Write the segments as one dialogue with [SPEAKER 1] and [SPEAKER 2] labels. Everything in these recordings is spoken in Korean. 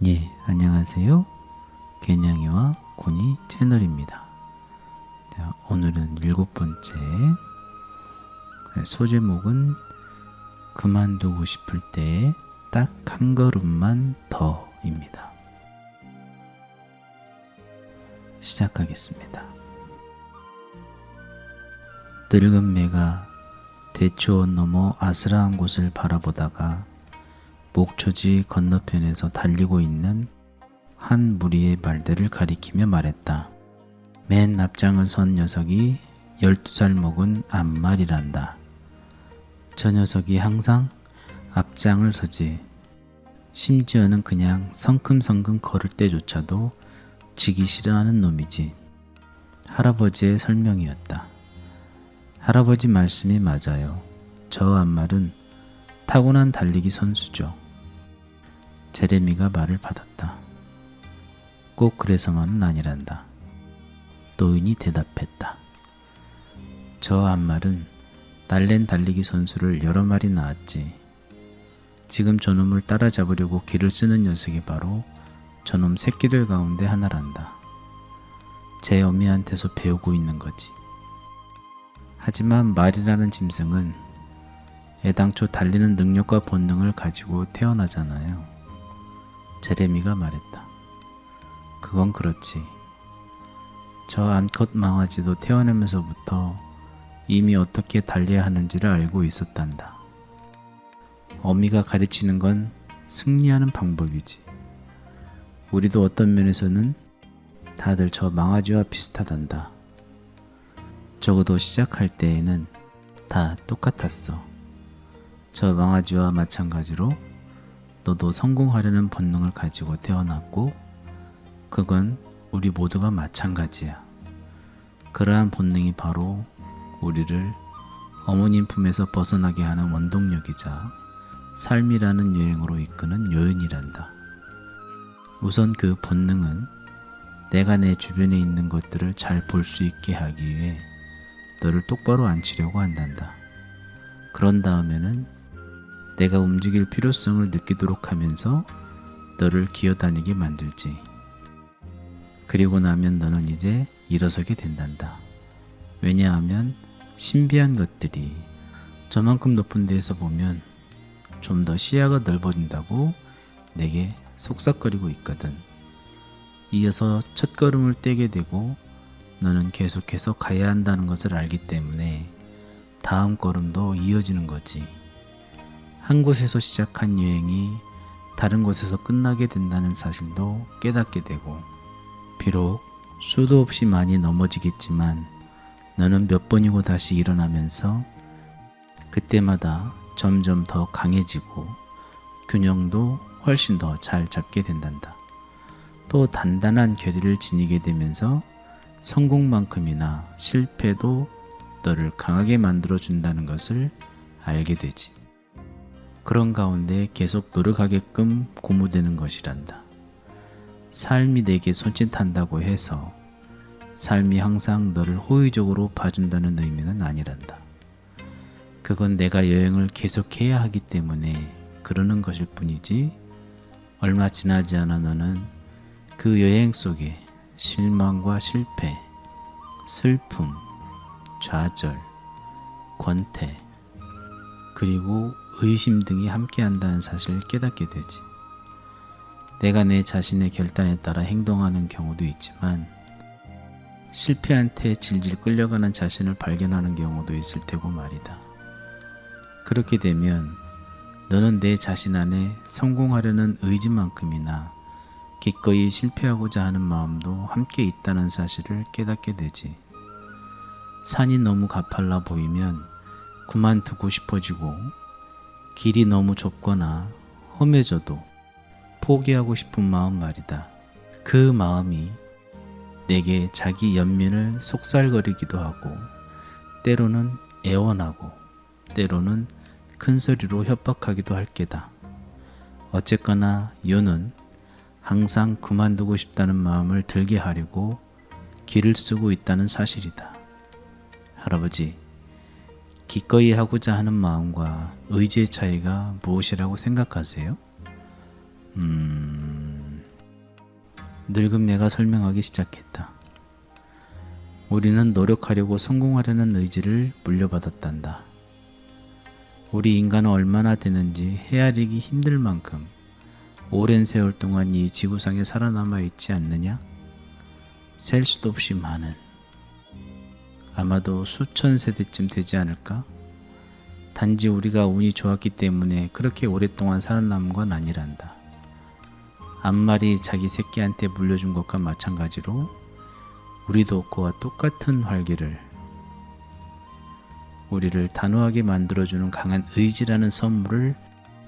[SPEAKER 1] 예, 안녕하세요. 개냥이와 고니 채널입니다. 자, 오늘은 7번째 소제목은 그만두고 싶을 때 딱 한 걸음만 더입니다. 시작하겠습니다. 늙은 매가 대추원 너머 아스라한 곳을 바라보다가 목초지 건너편에서 달리고 있는 한 무리의 말들을 가리키며 말했다. 맨 앞장을 선 녀석이 12살 먹은 암말이란다. 저 녀석이 항상 앞장을 서지. 심지어는 그냥 성큼성큼 걸을 때조차도 지기 싫어하는 놈이지. 할아버지의 설명이었다. 할아버지 말씀이 맞아요. 저 암말은 타고난 달리기 선수죠. 제레미가 말을 받았다. 꼭 그래서만은 아니란다. 노인이 대답했다. 저 암말은 딸낸 달리기 선수를 여러 마리 낳았지. 지금 저놈을 따라잡으려고 길을 쓰는 녀석이 바로 저놈 새끼들 가운데 하나란다. 제 어미한테서 배우고 있는 거지. 하지만 말이라는 짐승은 애당초 달리는 능력과 본능을 가지고 태어나잖아요. 제레미가 말했다. 그건 그렇지. 저 암컷 망아지도 태어나면서부터 이미 어떻게 달려야 하는지를 알고 있었단다. 어미가 가르치는 건 승리하는 방법이지. 우리도 어떤 면에서는 다들 저 망아지와 비슷하단다. 적어도 시작할 때에는 다 똑같았어. 저 망아지와 마찬가지로 너도 성공하려는 본능을 가지고 태어났고 그건 우리 모두가 마찬가지야. 그러한 본능이 바로 우리를 어머님 품에서 벗어나게 하는 원동력이자 삶이라는 여행으로 이끄는 요인이란다. 우선 그 본능은 내가 내 주변에 있는 것들을 잘 볼 수 있게 하기 위해 너를 똑바로 앉히려고 한단다. 그런 다음에는 내가 움직일 필요성을 느끼도록 하면서 너를 기어다니게 만들지. 그리고 나면 너는 이제 일어서게 된단다. 왜냐하면 신비한 것들이 저만큼 높은 데에서 보면 좀 더 시야가 넓어진다고 내게 속삭거리고 있거든. 이어서 첫 걸음을 떼게 되고 너는 계속해서 가야 한다는 것을 알기 때문에 다음 걸음도 이어지는 거지. 한 곳에서 시작한 여행이 다른 곳에서 끝나게 된다는 사실도 깨닫게 되고, 비록 수도 없이 많이 넘어지겠지만 너는 몇 번이고 다시 일어나면서 그때마다 점점 더 강해지고 균형도 훨씬 더 잘 잡게 된단다. 또 단단한 결의를 지니게 되면서 성공만큼이나 실패도 너를 강하게 만들어준다는 것을 알게 되지. 그런 가운데 계속 노력하게끔 고무되는 것이란다. 삶이 내게 손짓한다고 해서 삶이 항상 너를 호의적으로 봐준다는 의미는 아니란다. 그건 내가 여행을 계속해야 하기 때문에 그러는 것일 뿐이지, 얼마 지나지 않아 너는 그 여행 속에 실망과 실패, 슬픔, 좌절, 권태, 그리고 의심 등이 함께한다는 사실을 깨닫게 되지. 내가 내 자신의 결단에 따라 행동하는 경우도 있지만 실패한테 질질 끌려가는 자신을 발견하는 경우도 있을 테고 말이다. 그렇게 되면 너는 내 자신 안에 성공하려는 의지만큼이나 기꺼이 실패하고자 하는 마음도 함께 있다는 사실을 깨닫게 되지. 산이 너무 가팔라 보이면 그만두고 싶어지고, 길이 너무 좁거나 험해져도 포기하고 싶은 마음 말이다. 그 마음이 내게 자기 연민을 속살거리기도 하고, 때로는 애원하고, 때로는 큰 소리로 협박하기도 할 게다. 어쨌거나 요는 항상 그만두고 싶다는 마음을 들게 하려고 길을 쓰고 있다는 사실이다. 할아버지, 기꺼이 하고자 하는 마음과 의지의 차이가 무엇이라고 생각하세요? 늙은 매가 설명하기 시작했다. 우리는 노력하려고 성공하려는 의지를 물려받았단다. 우리 인간은 얼마나 되는지 헤아리기 힘들 만큼 오랜 세월 동안 이 지구상에 살아남아 있지 않느냐? 셀 수도 없이 많은, 아마도 수천 세대쯤 되지 않을까? 단지 우리가 운이 좋았기 때문에 그렇게 오랫동안 살아남은 건 아니란다. 앞말이 자기 새끼한테 물려준 것과 마찬가지로 우리도 그와 똑같은 활기를, 우리를 단호하게 만들어주는 강한 의지라는 선물을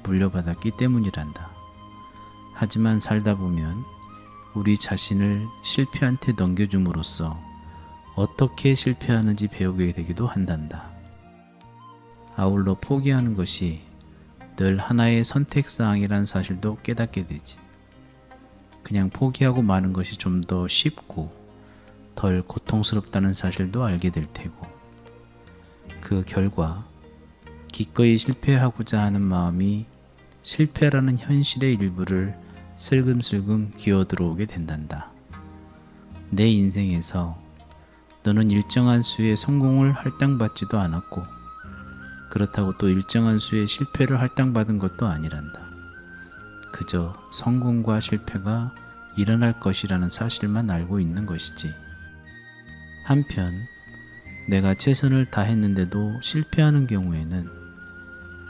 [SPEAKER 1] 물려받았기 때문이란다. 하지만 살다 보면 우리 자신을 실패한테 넘겨줌으로써 어떻게 실패하는지 배우게 되기도 한단다. 아울러 포기하는 것이 늘 하나의 선택사항이란 사실도 깨닫게 되지. 그냥 포기하고 마는 것이 좀 더 쉽고 덜 고통스럽다는 사실도 알게 될 테고, 그 결과 기꺼이 실패하고자 하는 마음이 실패라는 현실의 일부를 슬금슬금 기어들어오게 된단다. 내 인생에서 너는 일정한 수의 성공을 할당받지도 않았고, 그렇다고 또 일정한 수의 실패를 할당받은 것도 아니란다. 그저 성공과 실패가 일어날 것이라는 사실만 알고 있는 것이지. 한편 내가 최선을 다했는데도 실패하는 경우에는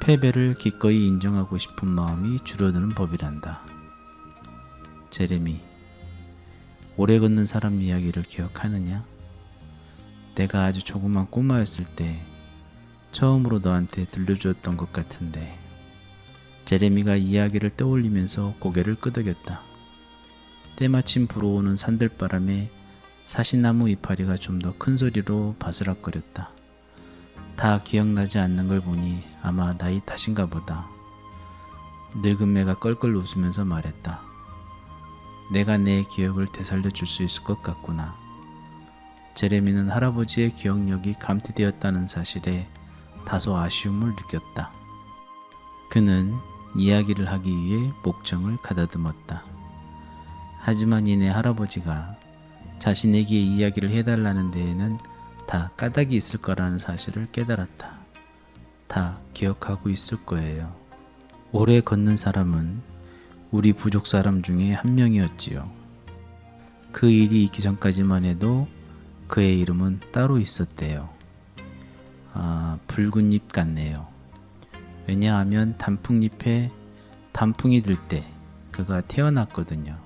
[SPEAKER 1] 패배를 기꺼이 인정하고 싶은 마음이 줄어드는 법이란다. 제레미, 오래 걷는 사람 이야기를 기억하느냐? 내가 아주 조그만 꼬마였을 때 처음으로 너한테 들려주었던 것 같은데. 제레미가 이야기를 떠올리면서 고개를 끄덕였다. 때마침 불어오는 산들바람에 사시나무 이파리가 좀 더 큰 소리로 바스락거렸다. 다 기억나지 않는 걸 보니 아마 나이 탓인가 보다. 늙은 매가 껄껄 웃으면서 말했다. 내가 내 기억을 되살려 줄 수 있을 것 같구나. 제레미는 할아버지의 기억력이 감퇴되었다는 사실에 다소 아쉬움을 느꼈다. 그는 이야기를 하기 위해 목청을 가다듬었다. 하지만 이내 할아버지가 자신에게 이야기를 해달라는 데에는 다 까닭이 있을 거라는 사실을 깨달았다. 다 기억하고 있을 거예요. 오래 걷는 사람은 우리 부족 사람 중에 한 명이었지요. 그 일이 있기 전까지만 해도 그의 이름은 따로 있었대요. 붉은 잎 같네요. 왜냐하면 단풍잎에 단풍이 들 때 그가 태어났거든요.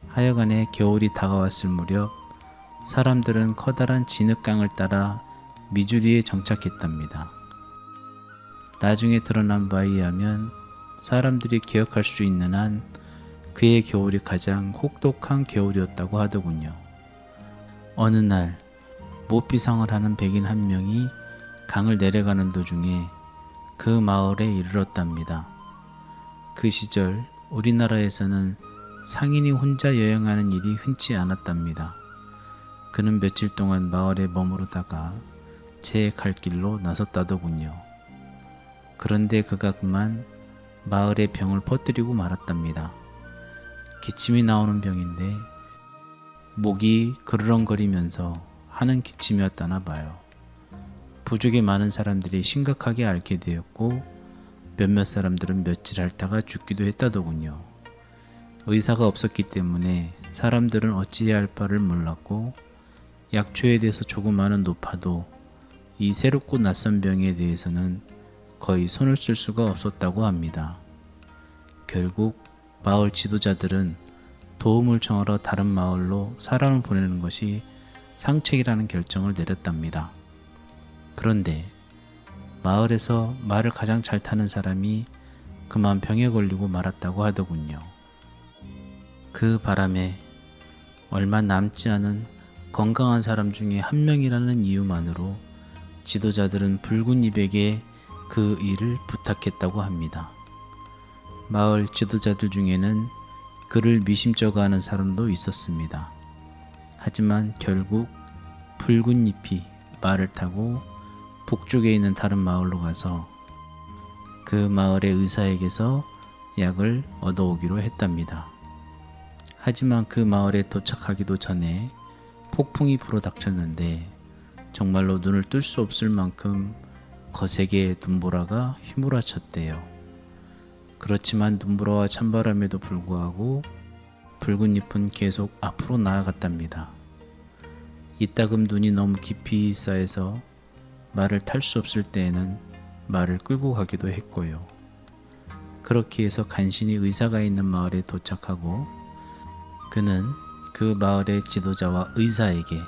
[SPEAKER 1] 하여간에 겨울이 다가왔을 무렵 사람들은 커다란 진흙강을 따라 미주리에 정착했답니다. 나중에 드러난 바에 의하면 사람들이 기억할 수 있는 한 그의 겨울이 가장 혹독한 겨울이었다고 하더군요. 어느 날 모피상을 하는 백인 한 명이 강을 내려가는 도중에 그 마을에 이르렀답니다. 그 시절 우리나라에서는 상인이 혼자 여행하는 일이 흔치 않았답니다. 그는 며칠 동안 마을에 머무르다가 제 갈 길로 나섰다더군요. 그런데 그가 그만 마을에 병을 퍼뜨리고 말았답니다. 기침이 나오는 병인데 목이 그르렁거리면서 하는 기침이었다나 봐요. 부족의 많은 사람들이 심각하게 앓게 되었고 몇몇 사람들은 며칠 앓다가 죽기도 했다더군요. 의사가 없었기 때문에 사람들은 어찌해야 할 바를 몰랐고 약초에 대해서 조금 아는 노파도 이 새롭고 낯선 병에 대해서는 거의 손을 쓸 수가 없었다고 합니다. 결국 마을 지도자들은 도움을 청하러 다른 마을로 사람을 보내는 것이 상책이라는 결정을 내렸답니다. 그런데 마을에서 말을 가장 잘 타는 사람이 그만 병에 걸리고 말았다고 하더군요. 그 바람에 얼마 남지 않은 건강한 사람 중에 한 명이라는 이유만으로 지도자들은 붉은 잎에게 그 일을 부탁했다고 합니다. 마을 지도자들 중에는 그를 미심쩍어 하는 사람도 있었습니다. 하지만 결국 붉은 잎이 말을 타고 북쪽에 있는 다른 마을로 가서 그 마을의 의사에게서 약을 얻어오기로 했답니다. 하지만 그 마을에 도착하기도 전에 폭풍이 불어닥쳤는데 정말로 눈을 뜰 수 없을 만큼 거세게 눈보라가 휘몰아쳤대요. 그렇지만 눈보라와 찬바람에도 불구하고 붉은 잎은 계속 앞으로 나아갔답니다. 이따금 눈이 너무 깊이 쌓여서 말을 탈 수 없을 때에는 말을 끌고 가기도 했고요. 그렇게 해서 간신히 의사가 있는 마을에 도착하고 그는 그 마을의 지도자와 의사에게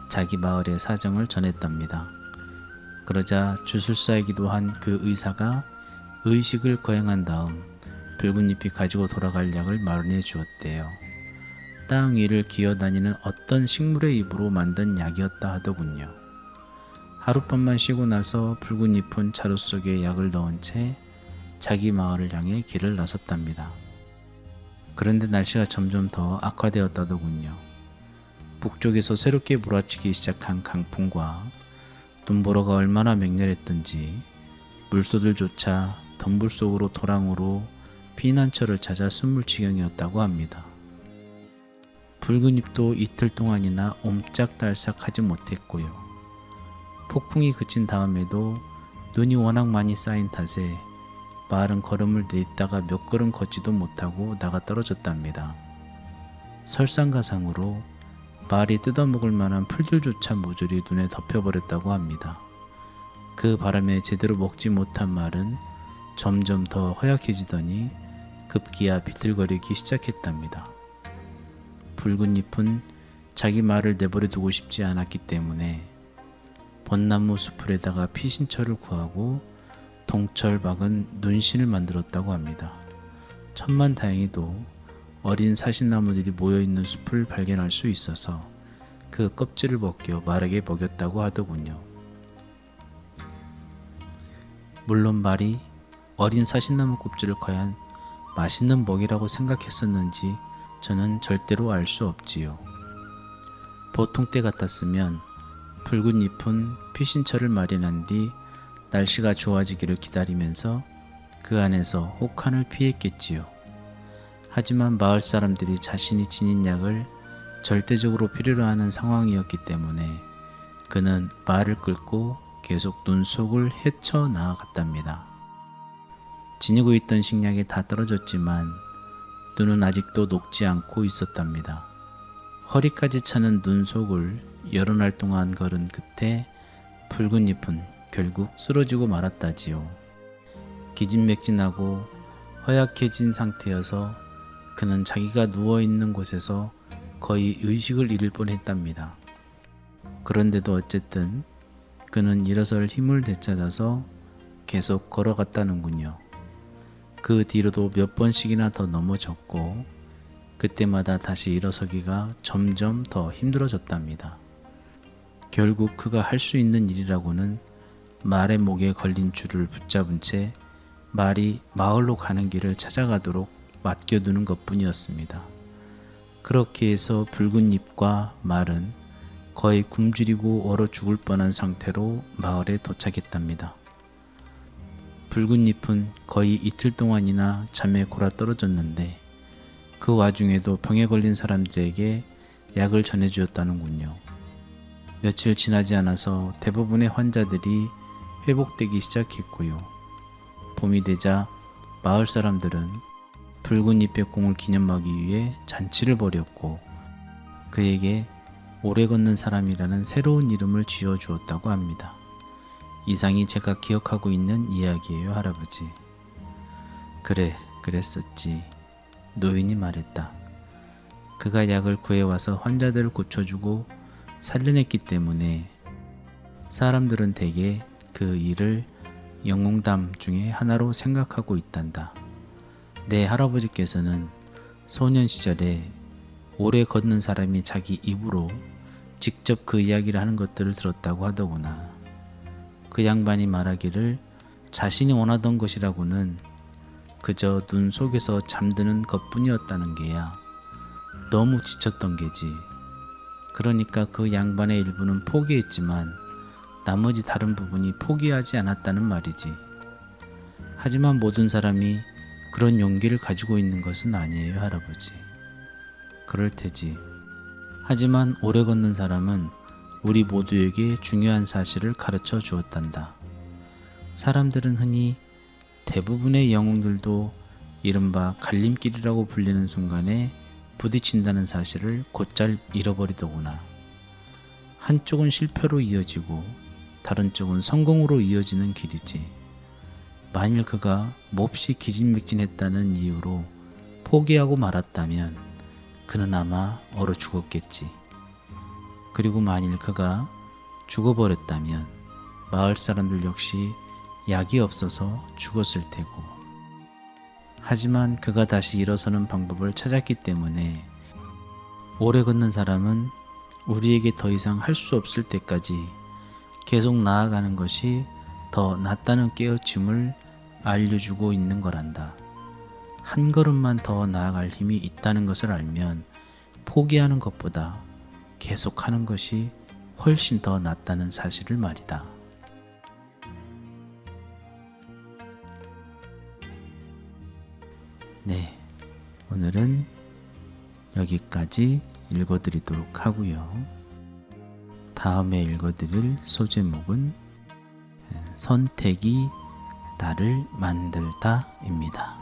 [SPEAKER 1] 자기 마을의 사정을 전했답니다. 그러자 주술사이기도 한 그 의사가 의식을 거행한 다음 붉은 잎이 가지고 돌아갈 약을 마련해 주었대요. 땅 위를 기어다니는 어떤 식물의 잎으로 만든 약이었다 하더군요. 하룻밤만 쉬고 나서 붉은 잎은 자루 속에 약을 넣은 채 자기 마을을 향해 길을 나섰답니다. 그런데 날씨가 점점 더 악화되었다더군요. 북쪽에서 새롭게 몰아치기 시작한 강풍과 눈보라가 얼마나 맹렬했던지 물소들조차 덤불 속으로 도랑으로 피난처를 찾아 숨을 지경이었다고 합니다. 붉은 잎도 이틀 동안이나 옴짝달싹하지 못했고요. 폭풍이 그친 다음에도 눈이 워낙 많이 쌓인 탓에 마을은 걸음을 내딛다가 몇 걸음 걷지도 못하고 나가 떨어졌답니다. 설상가상으로 마을이 뜯어먹을 만한 풀들조차 모조리 눈에 덮여버렸다고 합니다. 그 바람에 제대로 먹지 못한 말은 점점 더 허약해지더니 급기야 비틀거리기 시작했답니다. 붉은 잎은 자기 말을 내버려 두고 싶지 않았기 때문에 벚나무 수풀에다가 피신처를 구하고 동철 박은 눈신을 만들었다고 합니다. 천만다행히도 어린 사신나무들이 모여있는 숲을 발견할 수 있어서 그 껍질을 벗겨 말에게 먹였다고 하더군요. 물론 말이 어린 사신나무 껍질을 과연 맛있는 먹이라고 생각했었는지 저는 절대로 알 수 없지요. 보통 때 같았으면 붉은 잎은 피신처를 마련한 뒤 날씨가 좋아지기를 기다리면서 그 안에서 혹한을 피했겠지요. 하지만 마을 사람들이 자신이 지닌 약을 절대적으로 필요로 하는 상황이었기 때문에 그는 말을 끌고 계속 눈 속을 헤쳐 나아갔답니다. 지니고 있던 식량이 다 떨어졌지만 눈은 아직도 녹지 않고 있었답니다. 허리까지 차는 눈 속을 여러 날 동안 걸은 끝에 붉은 잎은 결국 쓰러지고 말았다지요. 기진맥진하고 허약해진 상태여서 그는 자기가 누워있는 곳에서 거의 의식을 잃을 뻔했답니다. 그런데도 어쨌든 그는 일어설 힘을 되찾아서 계속 걸어갔다는군요. 그 뒤로도 몇 번씩이나 더 넘어졌고 그때마다 다시 일어서기가 점점 더 힘들어졌답니다. 결국 그가 할 수 있는 일이라고는 말의 목에 걸린 줄을 붙잡은 채 말이 마을로 가는 길을 찾아가도록 맡겨두는 것뿐이었습니다. 그렇게 해서 붉은 잎과 말은 거의 굶주리고 얼어 죽을 뻔한 상태로 마을에 도착했답니다. 붉은 잎은 거의 이틀 동안이나 잠에 골아떨어졌는데 그 와중에도 병에 걸린 사람들에게 약을 전해주었다는군요. 며칠 지나지 않아서 대부분의 환자들이 회복되기 시작했고요. 봄이 되자 마을 사람들은 붉은 잎의 공을 기념하기 위해 잔치를 벌였고 그에게 오래 걷는 사람이라는 새로운 이름을 지어주었다고 합니다. 이상이 제가 기억하고 있는 이야기예요, 할아버지. 그래, 그랬었지. 노인이 말했다. 그가 약을 구해와서 환자들을 고쳐주고 살려냈기 때문에 사람들은 대개 그 일을 영웅담 중에 하나로 생각하고 있단다. 내 할아버지께서는 소년 시절에 오래 걷는 사람이 자기 입으로 직접 그 이야기를 하는 것들을 들었다고 하더구나. 그 양반이 말하기를 자신이 원하던 것이라고는 그저 눈 속에서 잠드는 것뿐이었다는 게야. 너무 지쳤던 게지. 그러니까 그 양반의 일부는 포기했지만 나머지 다른 부분이 포기하지 않았다는 말이지. 하지만 모든 사람이 그런 용기를 가지고 있는 것은 아니에요, 할아버지. 그럴 테지. 하지만 오래 걷는 사람은 우리 모두에게 중요한 사실을 가르쳐 주었단다. 사람들은 흔히 대부분의 영웅들도 이른바 갈림길이라고 불리는 순간에 부딪힌다는 사실을 곧잘 잃어버리더구나. 한쪽은 실패로 이어지고 다른 쪽은 성공으로 이어지는 길이지. 만일 그가 몹시 기진맥진했다는 이유로 포기하고 말았다면 그는 아마 얼어 죽었겠지. 그리고 만일 그가 죽어버렸다면 마을 사람들 역시 약이 없어서 죽었을 테고. 하지만 그가 다시 일어서는 방법을 찾았기 때문에 오래 걷는 사람은 우리에게 더 이상 할 수 없을 때까지 계속 나아가는 것이 더 낫다는 깨우침을 알려주고 있는 거란다. 한 걸음만 더 나아갈 힘이 있다는 것을 알면 포기하는 것보다 계속하는 것이 훨씬 더 낫다는 사실을 말이다. 네, 오늘은 여기까지 읽어드리도록 하고요. 다음에 읽어드릴 소제목은 선택이 나를 만들다입니다.